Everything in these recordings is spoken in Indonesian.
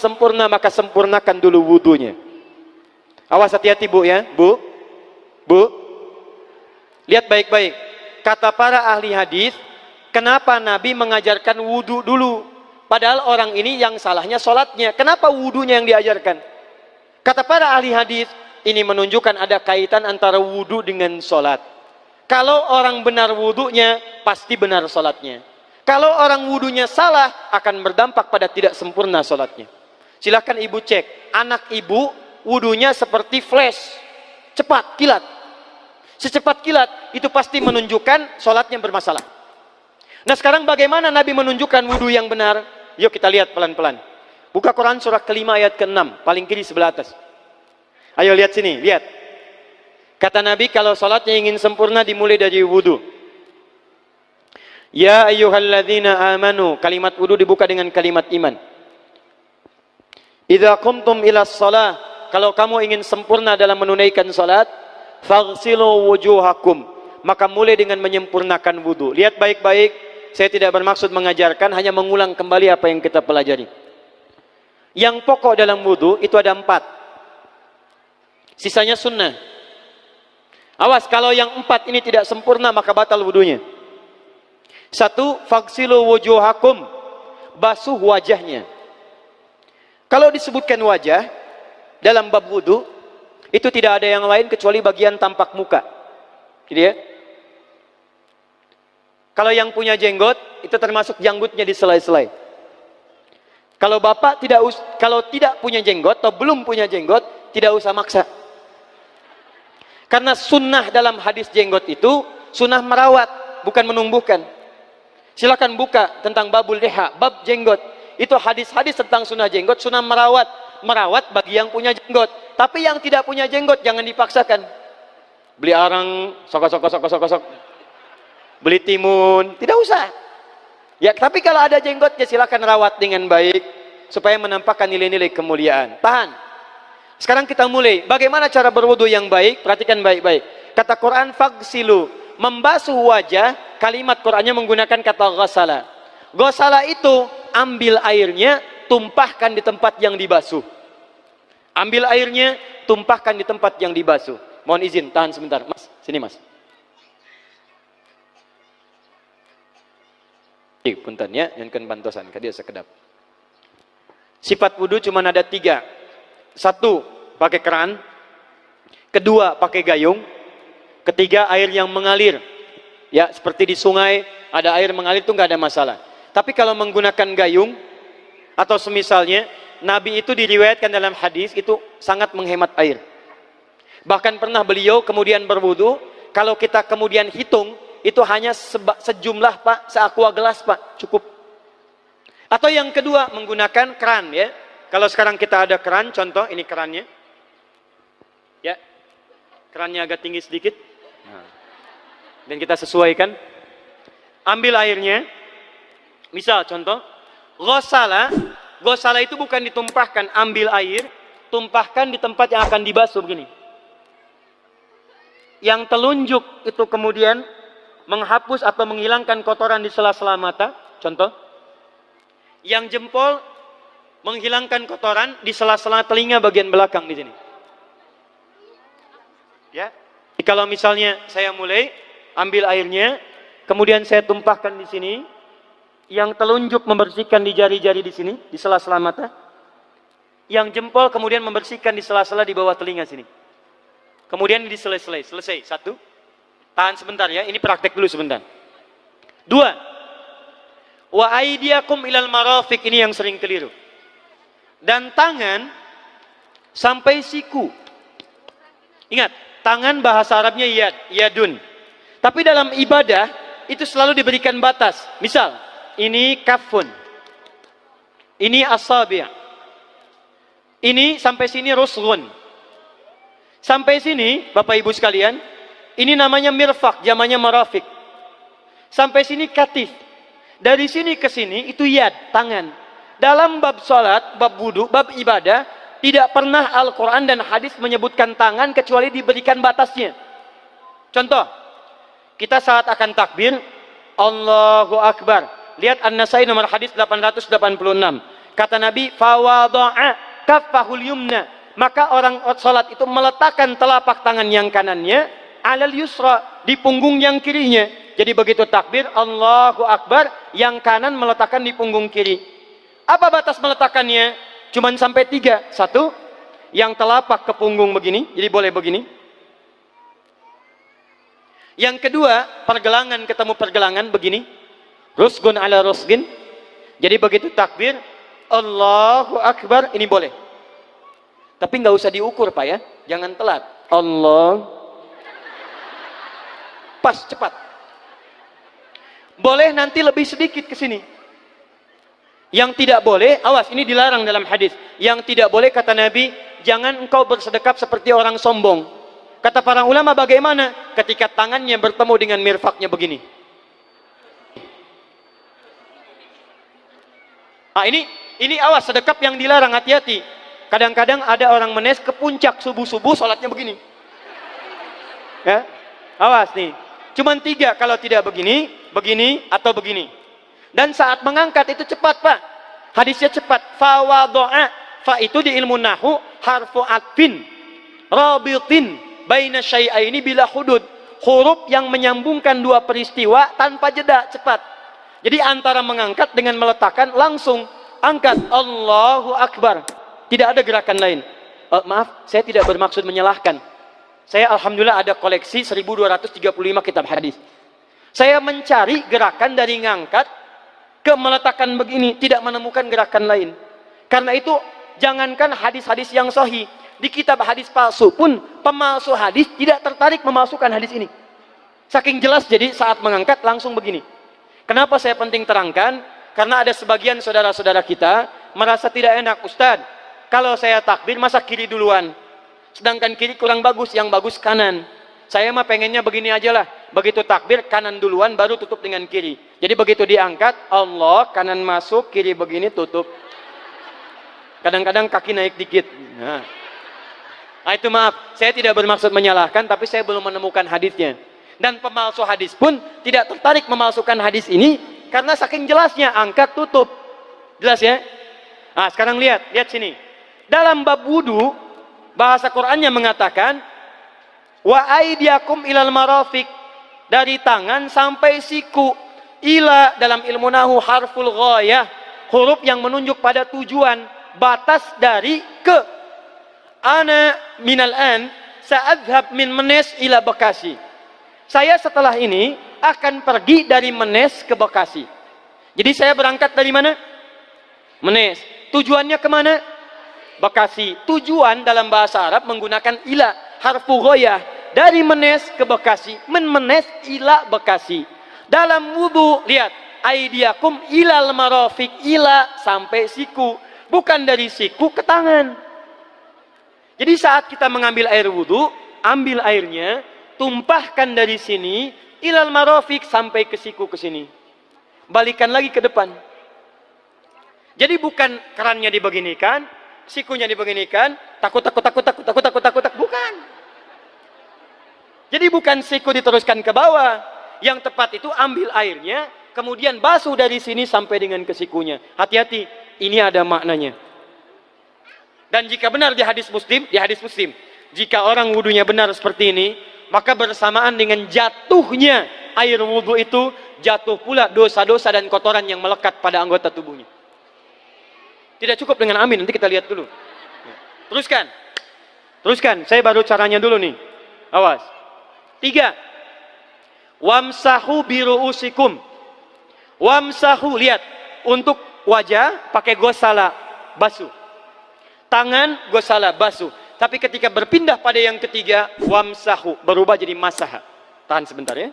sempurna, maka sempurnakan dulu wudunya. Awas, hati-hati Bu ya, Bu. Lihat baik-baik. Kata para ahli hadis, kenapa Nabi mengajarkan wudu dulu? Padahal orang ini yang salahnya sholatnya. Kenapa wudunya yang diajarkan? Kata para ahli hadis, ini menunjukkan ada kaitan antara wudu dengan sholat. Kalau orang benar wudunya, pasti benar sholatnya. Kalau orang wudunya salah, akan berdampak pada tidak sempurna sholatnya. Silahkan ibu cek, anak ibu wudunya seperti flash, cepat, kilat. Secepat kilat, itu pasti menunjukkan sholatnya bermasalah. Nah sekarang bagaimana Nabi menunjukkan wudu yang benar? Yuk kita lihat pelan-pelan. Buka Quran surah kelima ayat ke-6, paling kiri sebelah atas. Ayo lihat sini, lihat. Kata Nabi, kalau sholatnya ingin sempurna dimulai dari wudu. Ya ayyuhalladzina amanu, kalimat wudu dibuka dengan kalimat iman. Idza qumtum ila shalah, kalau kamu ingin sempurna dalam menunaikan salat, faghsilu wujuhakum, maka mulai dengan menyempurnakan wudu. Lihat baik-baik, saya tidak bermaksud mengajarkan, hanya mengulang kembali apa yang kita pelajari. Yang pokok dalam wudu itu ada 4. Sisanya sunnah. Awas, kalau yang 4 ini tidak sempurna maka batal wudunya. 1, faghsilu wujuhakum, basuh wajahnya. Kalau disebutkan wajah dalam bab wudu, itu tidak ada yang lain kecuali bagian tampak muka. Gitu ya. Kalau yang punya jenggot, itu termasuk janggutnya di selai-selai. Kalau bapak kalau tidak punya jenggot atau belum punya jenggot, tidak usah maksa. Karena sunnah dalam hadis jenggot itu sunnah merawat, bukan menumbuhkan. Silakan buka tentang babul liha, bab jenggot. Itu hadis-hadis tentang sunnah jenggot, sunnah merawat bagi yang punya jenggot. Tapi yang tidak punya jenggot jangan dipaksakan. Beli arang, sok. Beli timun, tidak usah. Ya, tapi kalau ada jenggotnya silakan rawat dengan baik supaya menampakkan nilai-nilai kemuliaan. Tahan. Sekarang kita mulai. Bagaimana cara berwudu yang baik? Perhatikan baik-baik. Kata Quran faghsilu, membasuh wajah, kalimat Qurannya menggunakan kata ghasala. Ghasala itu ambil airnya, tumpahkan di tempat yang dibasuh. Ambil airnya, tumpahkan di tempat yang dibasuh. Mohon izin, tahan sebentar. Mas, sini Mas. Punten ya, yang kan bantosan, kadia sekedap. Sifat wudu cuma ada 3. 1, pakai keran. 2, pakai gayung. 3, air yang mengalir. Ya, seperti di sungai ada air mengalir itu nggak ada masalah. Tapi kalau menggunakan gayung atau semisalnya, Nabi itu diriwayatkan dalam hadis itu sangat menghemat air. Bahkan pernah beliau kemudian berwudu, kalau kita kemudian hitung itu hanya sejumlah Pak, seaqua gelas Pak, cukup. Atau yang kedua menggunakan keran ya. Kalau sekarang kita ada keran, contoh ini kerannya. Ya. Kerannya agak tinggi sedikit. Nah. Dan kita sesuaikan. Ambil airnya. Misal contoh, ghasala. Ghasala itu bukan ditumpahkan, ambil air, tumpahkan di tempat yang akan dibasuh begini. Yang telunjuk itu kemudian menghapus atau menghilangkan kotoran di sela-sela mata, contoh. Yang jempol menghilangkan kotoran di sela-sela telinga bagian belakang di sini. Ya. Kalau misalnya saya mulai ambil airnya, kemudian saya tumpahkan di sini, yang telunjuk membersihkan di jari-jari di sini, di sela-sela mata. Yang jempol kemudian membersihkan di sela-sela di bawah telinga sini. Kemudian di selesai. 1. Tahan sebentar ya, ini praktek dulu sebentar. 2. Wa aidiakum ilal marafiq, ini yang sering keliru. Dan tangan sampai siku. Ingat, tangan bahasa Arabnya yad, yadun. Tapi dalam ibadah itu selalu diberikan batas. Misal, ini kafun. Ini asabi'. Ini sampai sini rusghun. Sampai sini, Bapak Ibu sekalian, ini namanya mirfaq, jamannya marafik. Sampai sini katif. Dari sini ke sini itu yad, tangan. Dalam bab salat, bab wudu, bab ibadah, tidak pernah Al-Quran dan hadis menyebutkan tangan kecuali diberikan batasnya. Contoh, kita saat akan takbir, Allahu Akbar. Lihat An-Nasai nomor hadis 886. Kata Nabi, fawadha'a kaffahul yumna. Maka orang salat itu meletakkan telapak tangan yang kanannya alal yusra, di punggung yang kirinya. Jadi begitu takbir Allahu Akbar, yang kanan meletakkan di punggung kiri. Apa batas meletakkannya? Cuman sampai 3. 1, yang telapak ke punggung begini, jadi boleh begini. Yang kedua, pergelangan ketemu pergelangan begini. Rusgun ala rusgin. Jadi begitu takbir Allahu Akbar, ini boleh. Tapi nggak usah diukur Pak ya, jangan telat. Allah, pas, cepat. Boleh nanti lebih sedikit ke sini. Yang tidak boleh, awas, ini dilarang dalam hadis. Yang tidak boleh kata Nabi, jangan engkau bersedekap seperti orang sombong. Kata para ulama bagaimana? Ketika tangannya bertemu dengan mirfaknya begini. Ah, ini awas, sedekap yang dilarang, hati-hati. Kadang-kadang ada orang menes ke puncak subuh-subuh sholatnya begini. Ya, awas nih. Cuman 3 kalau tidak begini, begini atau begini. Dan saat mengangkat itu cepat Pak. Hadisnya cepat. Fawadha'a. Fa itu di ilmu nahwu harfu atfin rabitin baina syai'aini bila hudud. Huruf yang menyambungkan 2 peristiwa tanpa jeda, cepat. Jadi antara mengangkat dengan meletakkan langsung angkat Allahu Akbar. Tidak ada gerakan lain. Maaf, saya tidak bermaksud menyalahkan. Saya alhamdulillah ada koleksi 1235 kitab hadis. Saya mencari gerakan dari ngangkat ke meletakkan begini, tidak menemukan gerakan lain. Karena itu jangankan hadis-hadis yang sahih, di kitab hadis palsu pun pemalsu hadis tidak tertarik memasukkan hadis ini. Saking jelas, jadi saat mengangkat langsung begini. Kenapa saya penting terangkan? Karena ada sebagian saudara-saudara kita merasa tidak enak, Ustadz, kalau saya takbir masa kiri duluan, sedangkan kiri kurang bagus, yang bagus kanan. Saya mah pengennya begini aja lah, begitu takbir kanan duluan baru tutup dengan kiri. Jadi begitu diangkat Allah, kanan masuk, kiri begini tutup. Kadang-kadang kaki naik dikit. Nah, itu maaf, saya tidak bermaksud menyalahkan, tapi saya belum menemukan hadisnya. Dan pemalsu hadis pun tidak tertarik memalsukan hadis ini karena saking jelasnya angkat tutup. Jelas ya? Nah, sekarang lihat sini. Dalam bab wudu, bahasa Qur'annya mengatakan wa aidiakum ilal marafiq, dari tangan sampai siku. Ila dalam ilmu nahwu harful ghayah, huruf yang menunjuk pada tujuan, batas dari ke. Ana minal an sa'adhab min Menes ila Bekasi. Saya setelah ini akan pergi dari Menes ke Bekasi. Jadi saya berangkat dari mana? Menes. Tujuannya kemana? Bekasi. Tujuan dalam bahasa Arab menggunakan ila, harfu ghayah. Dari Menes ke Bekasi. Menes ila Bekasi. Dalam wudu, lihat. Aidiakum ilal marafiq, ila sampai siku. Bukan dari siku ke tangan. Jadi saat kita mengambil air wudu, ambil airnya, tumpahkan dari sini ilal marafiq sampai ke siku ke sini. Balikan lagi ke depan. Jadi bukan kerannya dibeginikan, sikunya dibeginikan, takut, bukan. Jadi bukan siku diteruskan ke bawah. Yang tepat itu ambil airnya, kemudian basuh dari sini sampai dengan ke sikunya. Hati-hati, ini ada maknanya. Dan jika benar di hadis Muslim, jika orang wudunya benar seperti ini, maka bersamaan dengan jatuhnya air wudu itu, jatuh pula dosa-dosa dan kotoran yang melekat pada anggota tubuhnya. Tidak cukup dengan amin, nanti kita lihat dulu. Teruskan, saya baru caranya dulu nih. Awas. 3. Wamsahu biru'usikum. Wamsahu, lihat. Untuk wajah pakai gosala, basuh. Tangan gosala, basuh. Tapi ketika berpindah pada yang ketiga, wamsahu, berubah jadi masaha. Tahan sebentar ya.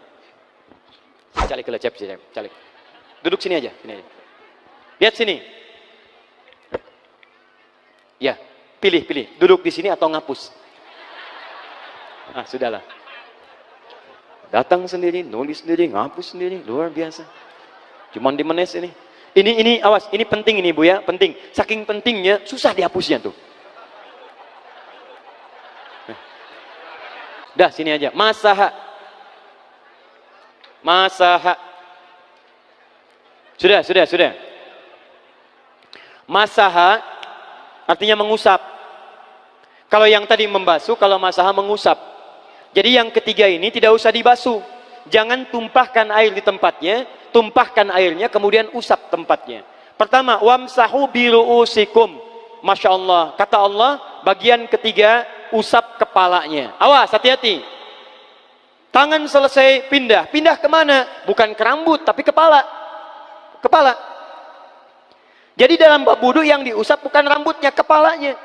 Calik. Duduk sini aja. Lihat sini. Ya, pilih. Duduk di sini atau ngapus. Sudahlah. Datang sendiri, nulis sendiri, ngapus sendiri, luar biasa. Cuman di Menes ini. Ini awas, ini penting ini Bu ya, penting. Saking pentingnya susah dihapusnya tuh. Dah sini aja. Masaha. Sudah. Masaha artinya mengusap. Kalau yang tadi membasuh, kalau masaha mengusap. Jadi yang ketiga ini tidak usah dibasuh. Jangan tumpahkan air di tempatnya, tumpahkan airnya kemudian usap tempatnya. Pertama, wamsahu biru'usikum. Masya Allah, kata Allah, bagian ketiga usap kepalanya. Awas, hati-hati. Tangan selesai pindah. Pindah kemana? Bukan ke rambut, tapi kepala. Kepala. Jadi dalam bab wudu yang diusap bukan rambutnya, kepalanya.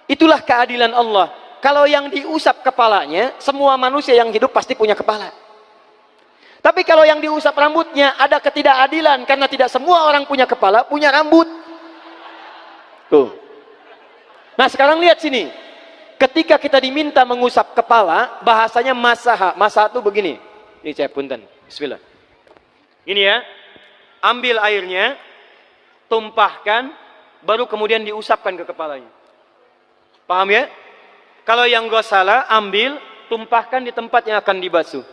Itulah keadilan Allah. Kalau yang diusap kepalanya, semua manusia yang hidup pasti punya kepala. Tapi kalau yang diusap rambutnya, ada ketidakadilan. Karena tidak semua orang punya kepala, punya rambut. Tuh. Nah sekarang lihat sini. Ketika kita diminta mengusap kepala, bahasanya masaha. Masaha itu begini. Ini saya punten. Bismillah. Ini ya. Ambil airnya, tumpahkan, baru kemudian diusapkan ke kepalanya. Paham ya? Kalau yang ghasala, ambil, tumpahkan di tempat yang akan dibasuh.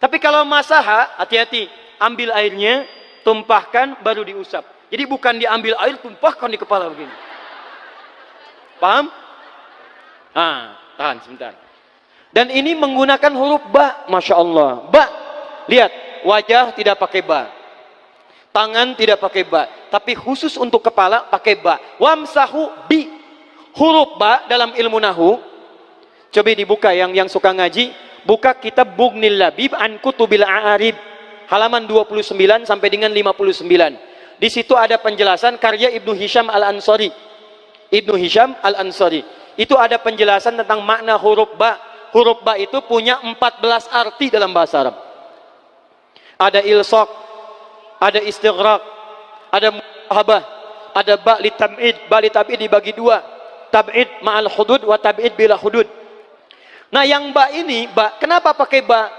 Tapi kalau masaha, hati-hati. Ambil airnya, tumpahkan, baru diusap. Jadi bukan diambil air, tumpahkan di kepala begini. Paham? Ah, tahan sebentar. Dan ini menggunakan huruf ba, Masya Allah. Ba. Lihat, wajah tidak pakai ba. Tangan tidak pakai ba. Tapi khusus untuk kepala pakai ba. Wamsahu bi. Huruf ba dalam ilmu nahu. Coba dibuka yang suka ngaji, buka kitab Bughnil Labib an Kutubil A'arib, halaman 29 sampai dengan 59. Di situ ada penjelasan karya Ibnu Hisham Al-Ansari. Ibnu Hisham Al-Ansari. Itu ada penjelasan tentang makna huruf ba. Huruf ba itu punya 14 arti dalam bahasa Arab. Ada ilsaq, ada istighraq, ada muhabah, ada ba li tab'id. Ba li tab'id dibagi dua. Tab'id ma'al hudud wa tab'id bila hudud. Nah yang ba ini, ba, kenapa pakai ba?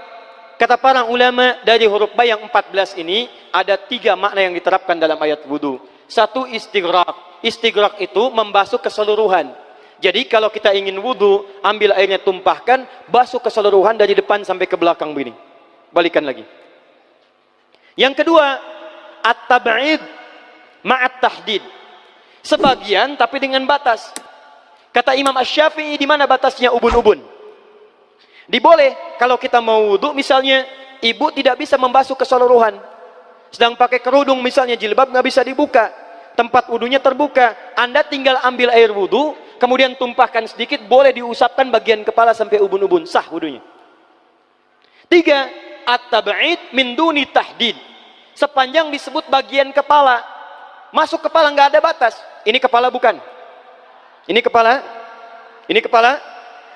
Kata para ulama, dari huruf ba yang 14 ini ada 3 makna yang diterapkan dalam ayat wudu. Satu, istighraq. Istighraq itu membasuh keseluruhan. Jadi kalau kita ingin wudu, ambil airnya, tumpahkan, basuh keseluruhan dari depan sampai ke belakang begini. Balikan lagi. Yang kedua, at-tab'id ma'at tahdid. Sebagian tapi dengan batas. Kata Imam Asy-Syafi'i, di mana batasnya ubun-ubun? Diboleh kalau kita mau wudu, misalnya ibu tidak bisa membasuh keseluruhan, sedang pakai kerudung misalnya, jilbab nggak bisa dibuka, tempat wudunya terbuka, Anda tinggal ambil air wudu, kemudian tumpahkan sedikit, boleh diusapkan bagian kepala sampai ubun-ubun, sah wudunya. 3, at-tab'id min duni tahdid. Sepanjang disebut bagian kepala, masuk kepala nggak ada batas. Ini kepala bukan? Ini kepala? Ini kepala?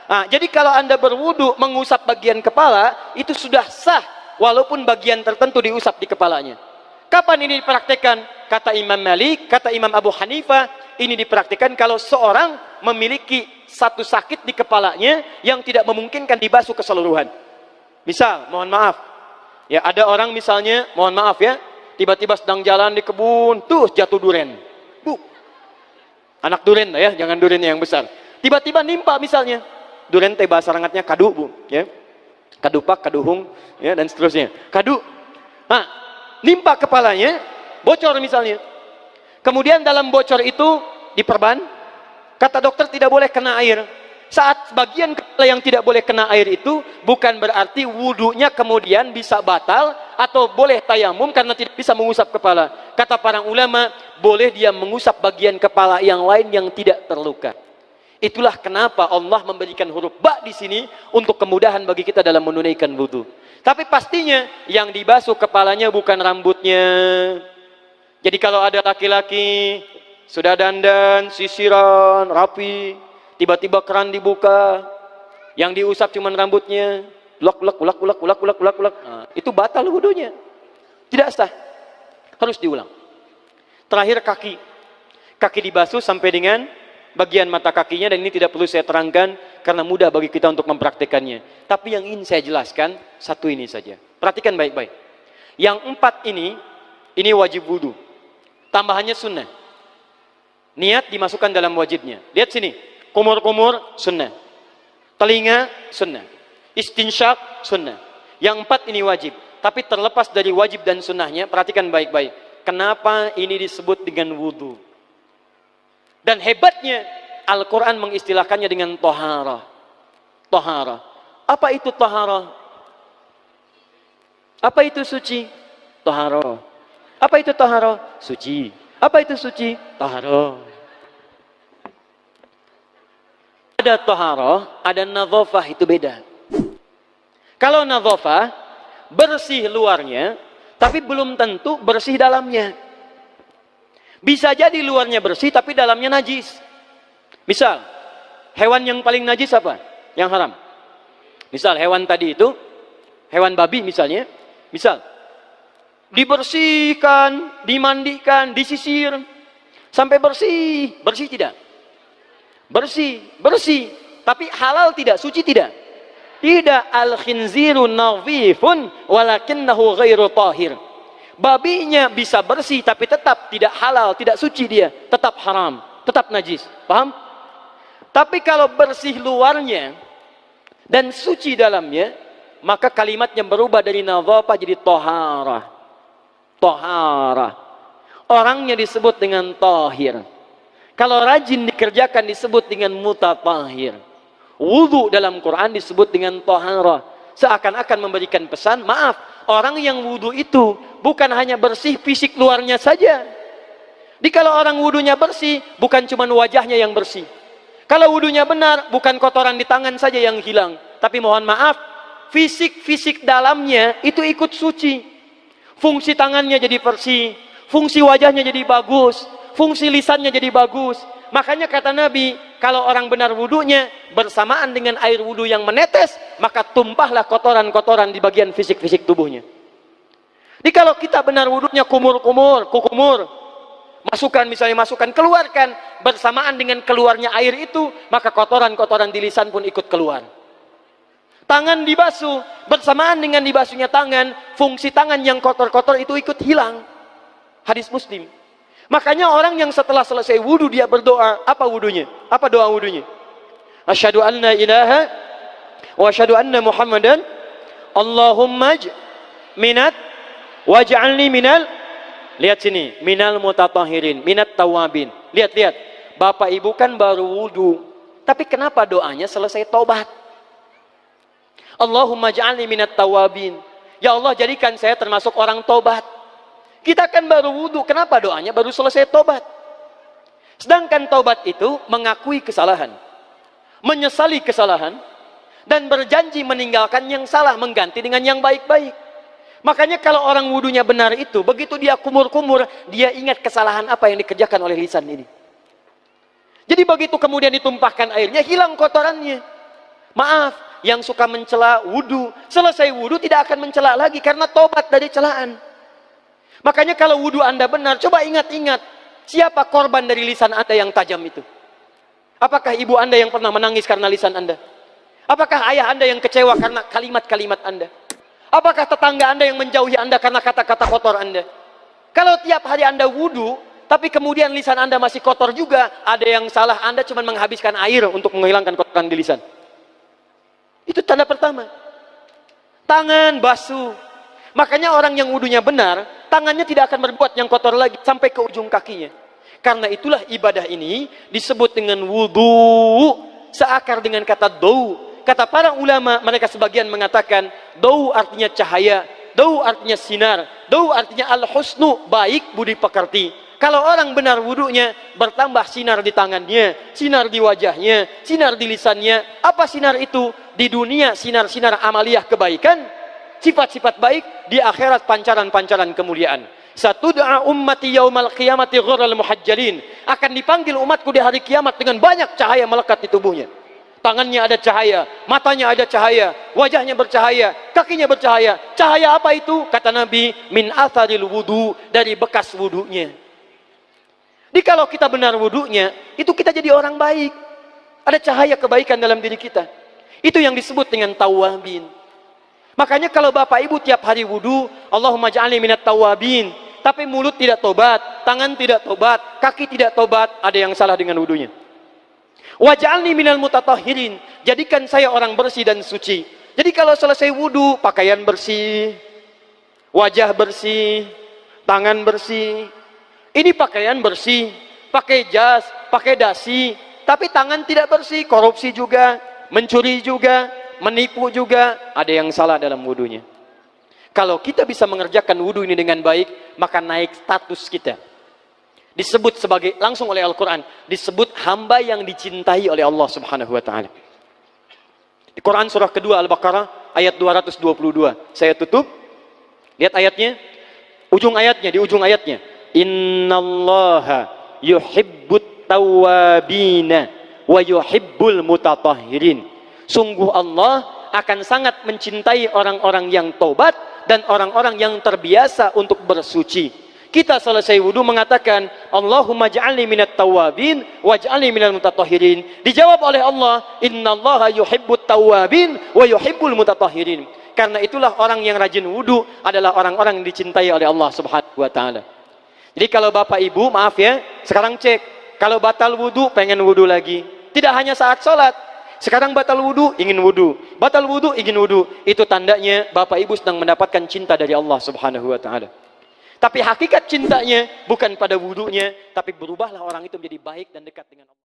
Nah, jadi kalau Anda berwudu mengusap bagian kepala, itu sudah sah walaupun bagian tertentu diusap di kepalanya. Kapan ini dipraktekkan? Kata Imam Malik, kata Imam Abu Hanifah, ini dipraktekkan kalau seorang memiliki satu sakit di kepalanya yang tidak memungkinkan dibasuh keseluruhan. Misal, mohon maaf, ya ada orang misalnya, mohon maaf ya, tiba-tiba sedang jalan di kebun, tuh jatuh duren. Bu, anak duren ya, jangan duren yang besar. Tiba-tiba nimpa misalnya. Duren teh bahasa rangatnya kadu, Bu, ya. Kadupak, kaduhung, ya, dan seterusnya. Kadu. Nah, nimpa kepalanya, bocor misalnya. Kemudian dalam bocor itu diperban, kata dokter tidak boleh kena air. Saat bagian kepala yang tidak boleh kena air itu, bukan berarti wudunya kemudian bisa batal atau boleh tayamum karena tidak bisa mengusap kepala. Kata para ulama, boleh dia mengusap bagian kepala yang lain yang tidak terluka. Itulah kenapa Allah memberikan huruf ba di sini untuk kemudahan bagi kita dalam menunaikan wudu. Tapi pastinya yang dibasuh kepalanya bukan rambutnya. Jadi kalau ada laki-laki sudah dandan, sisiran, rapi, tiba-tiba keran dibuka, yang diusap cuma rambutnya, ulak. Nah, itu batal wudunya. Tidak sah. Harus diulang. Terakhir kaki. Kaki dibasuh sampai dengan bagian mata kakinya, dan ini tidak perlu saya terangkan karena mudah bagi kita untuk mempraktekannya. Tapi yang ingin saya jelaskan satu ini saja. Perhatikan baik-baik. Yang 4 ini wajib wudu. Tambahannya sunnah. Niat dimasukkan dalam wajibnya. Lihat sini, kumur-kumur sunnah, telinga sunnah, istinsyak sunnah. Yang 4 ini wajib. Tapi terlepas dari wajib dan sunnahnya, perhatikan baik-baik. Kenapa ini disebut dengan wudu? Dan hebatnya Al-Quran mengistilahkannya dengan toharah. Toharah. Apa itu toharah? Apa itu suci? Toharah. Apa itu toharah? Suci. Apa itu suci? Toharah. Ada toharah, ada nadhafah, itu beda. Kalau nadhafah, bersih luarnya, tapi belum tentu bersih dalamnya. Bisa jadi luarnya bersih, tapi dalamnya najis. Misal, hewan yang paling najis apa? Yang haram. Misal, hewan tadi itu, hewan babi misalnya, misal, dibersihkan, dimandikan, disisir, sampai bersih. Bersih tidak? Bersih, bersih. Tapi halal tidak? Suci tidak? Tidak. Al-khinziru nadhifun walakinnahu ghairu tahir. Babinya bisa bersih tapi tetap tidak halal, tidak suci dia, tetap haram, tetap najis. Paham? Tapi kalau bersih luarnya dan suci dalamnya, maka kalimatnya berubah dari nadhafah jadi toharah. Toharah. Orangnya disebut dengan tahir. Kalau rajin dikerjakan disebut dengan mutatahhir. Wudu dalam Quran disebut dengan toharah. Seakan-akan memberikan pesan, maaf, orang yang wudu itu bukan hanya bersih fisik luarnya saja. Jadi kalau orang wudunya bersih, bukan cuma wajahnya yang bersih. Kalau wudunya benar, bukan kotoran di tangan saja yang hilang. Tapi mohon maaf, fisik-fisik dalamnya itu ikut suci. Fungsi tangannya jadi bersih, fungsi wajahnya jadi bagus, fungsi lisannya jadi bagus. Makanya kata Nabi, kalau orang benar wudunya bersamaan dengan air wudu yang menetes, maka tumpahlah kotoran-kotoran di bagian fisik-fisik tubuhnya. Jadi kalau kita benar wudunya kumur-kumur, kukumur, masukkan misalnya masukkan, keluarkan, bersamaan dengan keluarnya air itu, maka kotoran-kotoran di lisan pun ikut keluar. Tangan dibasuh, bersamaan dengan dibasuhnya tangan, fungsi tangan yang kotor-kotor itu ikut hilang. Hadis Muslim. Makanya orang yang setelah selesai wudu dia berdoa, apa wudunya? Apa doa wudunya? Asyhadu an la ilaha wa asyhadu anna Muhammadan Allahumma minat waj'alni minal, lihat sini, minal mutatahhirin, minat tawabin. Lihat. Bapak Ibu kan baru wudu, tapi kenapa doanya selesai tobat? Allahumma ja'alni minat tawabin. Ya Allah, jadikan saya termasuk orang tobat. Kita kan baru wudu, kenapa doanya baru selesai tobat? Sedangkan tobat itu mengakui kesalahan, menyesali kesalahan, dan berjanji meninggalkan yang salah, mengganti dengan yang baik-baik. Makanya kalau orang wudunya benar itu, begitu dia kumur-kumur, dia ingat kesalahan apa yang dikerjakan oleh lisan ini. Jadi begitu kemudian ditumpahkan airnya, hilang kotorannya. Maaf, yang suka mencela wudu, selesai wudu tidak akan mencela lagi karena tobat dari celaan. Makanya kalau wudu Anda benar, coba ingat-ingat, siapa korban dari lisan Anda yang tajam itu? Apakah ibu Anda yang pernah menangis karena lisan Anda? Apakah ayah Anda yang kecewa karena kalimat-kalimat Anda? Apakah tetangga Anda yang menjauhi Anda karena kata-kata kotor Anda? Kalau tiap hari Anda wudu, tapi kemudian lisan Anda masih kotor juga, ada yang salah, Anda cuma menghabiskan air untuk menghilangkan kotoran di lisan. Itu tanda pertama. Tangan basuh. Makanya orang yang wudunya benar, tangannya tidak akan berbuat yang kotor lagi sampai ke ujung kakinya. Karena itulah ibadah ini disebut dengan wudu, seakar dengan kata dau. Kata para ulama, mereka sebagian mengatakan dau artinya cahaya, dau artinya sinar, dau artinya al-husnu, baik budi pekerti. Kalau orang benar wudunya, bertambah sinar di tangannya, sinar di wajahnya, sinar di lisannya. Apa sinar itu? Di dunia sinar-sinar amaliyah kebaikan, sifat-sifat baik, di akhirat pancaran-pancaran kemuliaan. Satud'a ummati yaumal qiyamati ghurral muhajjalin. Akan dipanggil umatku di hari kiamat dengan banyak cahaya melekat di tubuhnya. Tangannya ada cahaya, matanya ada cahaya, wajahnya bercahaya, kakinya bercahaya. Cahaya apa itu? Kata Nabi, min atharil wudu, dari bekas wudunya. Jadi kalau kita benar wudunya, itu kita jadi orang baik. Ada cahaya kebaikan dalam diri kita. Itu yang disebut dengan tawabin. Makanya kalau Bapak Ibu tiap hari wudu, Allahumma ja'alni minat tawabin, tapi mulut tidak tobat, tangan tidak tobat, kaki tidak tobat, ada yang salah dengan wudunya. Waj'alni minal mutatahhirin, jadikan saya orang bersih dan suci. Jadi kalau selesai wudu, pakaian bersih, wajah bersih, tangan bersih. Ini pakaian bersih, pakai jas, pakai dasi, tapi tangan tidak bersih, korupsi juga, mencuri juga, menipu juga, ada yang salah dalam wudunya. Kalau kita bisa mengerjakan wudu ini dengan baik, maka naik status kita. Disebut sebagai, langsung oleh Al-Quran, disebut hamba yang dicintai oleh Allah Subhanahu wa ta'ala. Di Quran surah kedua Al-Baqarah ayat 222. Saya tutup. Lihat ayatnya. Di ujung ayatnya. Innallaha yuhibbut tawwabina wa yuhibbul mutatahhirin. Sungguh Allah akan sangat mencintai orang-orang yang tobat dan orang-orang yang terbiasa untuk bersuci. Kita selesai wudu mengatakan, Allahumma ja'alni minat tawabin waj'alni minal mutatahhirin. Dijawab oleh Allah, innallaha yuhibbut tawabin wa yuhibbul mutatahhirin. Karena itulah orang yang rajin wudu adalah orang-orang yang dicintai oleh Allah Subhanahu wa ta'ala. Jadi kalau Bapak Ibu, maaf ya, sekarang cek. Kalau batal wudu, pengen wudu lagi. Tidak hanya saat sholat. Sekarang batal wudu, ingin wudu. Batal wudu, ingin wudu. Itu tandanya Bapak Ibu sedang mendapatkan cinta dari Allah Subhanahu wa ta'ala. Tapi hakikat cintanya bukan pada wudunya, tapi berubahlah orang itu menjadi baik dan dekat dengan Allah.